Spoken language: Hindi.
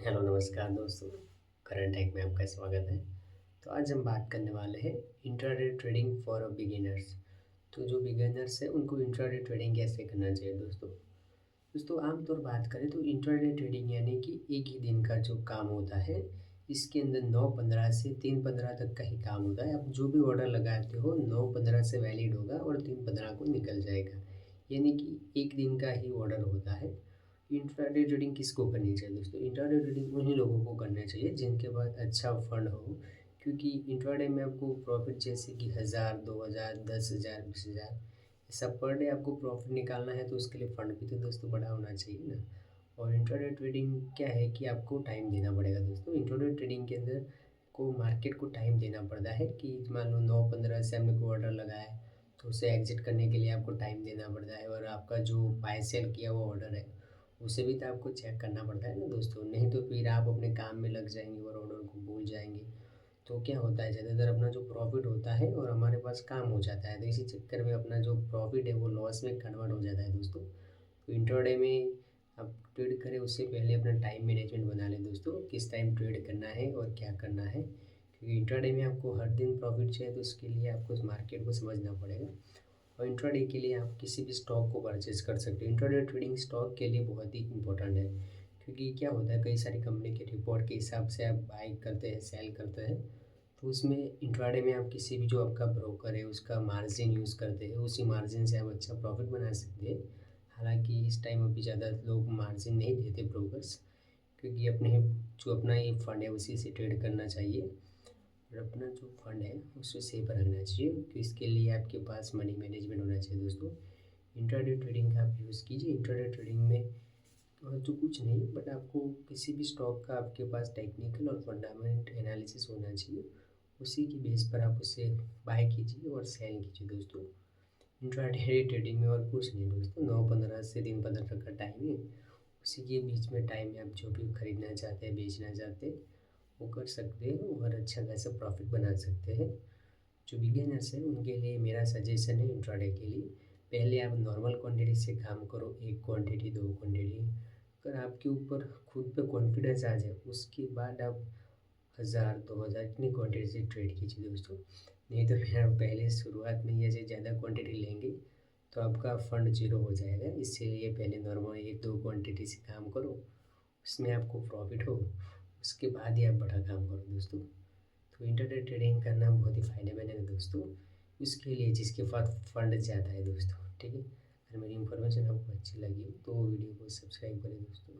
हेलो नमस्कार दोस्तों। करंट हैक में आपका स्वागत है। तो आज हम बात करने वाले हैं इंट्राडे ट्रेडिंग फॉर बिगिनर्स। तो जो बिगिनर्स है उनको इंट्राडे ट्रेडिंग कैसे करना चाहिए दोस्तों। आमतौर बात करें तो इंट्राडे ट्रेडिंग यानी कि एक ही दिन का जो काम होता है, इसके अंदर 9:15 से 3:15 तक का ही काम होता है। आप जो भी ऑर्डर लगाते हो 9:15 से वैलिड होगा और 3:15 को निकल जाएगा, यानी कि एक दिन का ही ऑर्डर होता है। इंट्राडे ट्रेडिंग किसको करनी चाहिए दोस्तों? इंट्राडे ट्रेडिंग उन्हीं लोगों को करना चाहिए जिनके पास अच्छा फंड हो, क्योंकि इंट्राडे में आपको प्रॉफिट जैसे कि 1000, 2000, 10,000, 20,000 ऐसा पर डे आपको प्रॉफिट निकालना है, तो उसके लिए फंड भी तो दोस्तों बड़ा होना चाहिए ना। और इंट्राडे ट्रेडिंग क्या है कि आपको टाइम देना पड़ेगा दोस्तों। इंट्राडे ट्रेडिंग के अंदर को मार्केट को टाइम देना पड़ता है कि मान लो 9:15 से हमने कोई ऑर्डर लगाया, तो उसे एग्जिट करने के लिए आपको टाइम देना पड़ता है। और आपका जो बाय सेल किया हुआ ऑर्डर है, उसे भी तो आपको चेक करना पड़ता है ना दोस्तों। नहीं तो फिर आप अपने काम में लग जाएंगे और ऑर्डर को भूल जाएंगे। तो क्या होता है, ज़्यादातर अपना जो प्रॉफिट होता है और हमारे पास काम हो जाता है, तो इसी चक्कर में अपना जो प्रॉफिट है वो लॉस में कन्वर्ट हो जाता है दोस्तों। तो इंट्राडे में आप ट्रेड करें उससे पहले अपना टाइम मैनेजमेंट बना लें दोस्तों, किस टाइम ट्रेड करना है और क्या करना है। क्योंकि इंट्राडे में आपको हर दिन प्रॉफिट चाहिए, तो उसके लिए आपको उस मार्केट को समझना पड़ेगा। और इंट्राडे के लिए आप किसी भी स्टॉक को परचेज कर सकते हो। इंट्राडे ट्रेडिंग स्टॉक के लिए बहुत ही इंपॉर्टेंट है, क्योंकि क्या होता है, कई सारी कंपनी के रिपोर्ट के हिसाब से आप बाई करते हैं, सेल करते हैं। तो उसमें इंट्राडे में आप किसी भी जो आपका ब्रोकर है उसका मार्जिन यूज़ करते हैं, उसी मार्जिन से आप अच्छा प्रॉफिट बना सकते हैं। हालांकि इस टाइम अभी ज़्यादा लोग मार्जिन नहीं देते ब्रोकर्स, क्योंकि अपने जो अपना ये फंड है उसी से ट्रेड करना चाहिए। और अपना जो फंड है उसे सेफ रखना चाहिए, तो इसके लिए आपके पास मनी मैनेजमेंट होना चाहिए दोस्तों। इंट्राडे ट्रेडिंग का आप यूज़ कीजिए। इंट्राडे ट्रेडिंग में तो कुछ नहीं, बट आपको किसी भी स्टॉक का आपके पास टेक्निकल और फंडामेंट एनालिसिस होना चाहिए। उसी की बेस पर आप उसे बाय कीजिए और सेल कीजिए दोस्तों। इंट्राडे ट्रेडिंग में और कुछ नहीं दोस्तों, 9:15 से 3:15 तक का टाइम है। उसी के बीच में टाइम में आप जो भी खरीदना चाहते हैं, बेचना चाहते हैं, वो कर सकते हैं और अच्छा खासा प्रॉफिट बना सकते हैं। जो बिगिनर्स हैं उनके लिए मेरा सजेशन है इंट्राडे के लिए, पहले आप नॉर्मल क्वांटिटी से काम करो, 1 क्वांटिटी, 2 क्वांटिटी। अगर आपके ऊपर खुद पे कॉन्फिडेंस आ जाए, उसके बाद आप 1000, 2000 इतनी क्वांटिटी से ट्रेड कीजिए दोस्तों। नहीं तो फिर आप पहले शुरुआत में ही ऐसे ज़्यादा क्वांटिटी लेंगे तो आपका फंड ज़ीरो हो जाएगा। इसीलिए पहले नॉर्मल 1-2 क्वांटिटी से काम करो, उसमें आपको प्रॉफिट हो, उसके बाद ही आप बड़ा काम करो दोस्तों। तो इंटरनेट ट्रेडिंग करना बहुत ही फ़ायदेमंद है दोस्तों, इसके लिए जिसके पास फंड ज़्यादा है दोस्तों। ठीक है, अगर मेरी इन्फॉर्मेशन आपको अच्छी लगी हो तो वीडियो को सब्सक्राइब करें दोस्तों।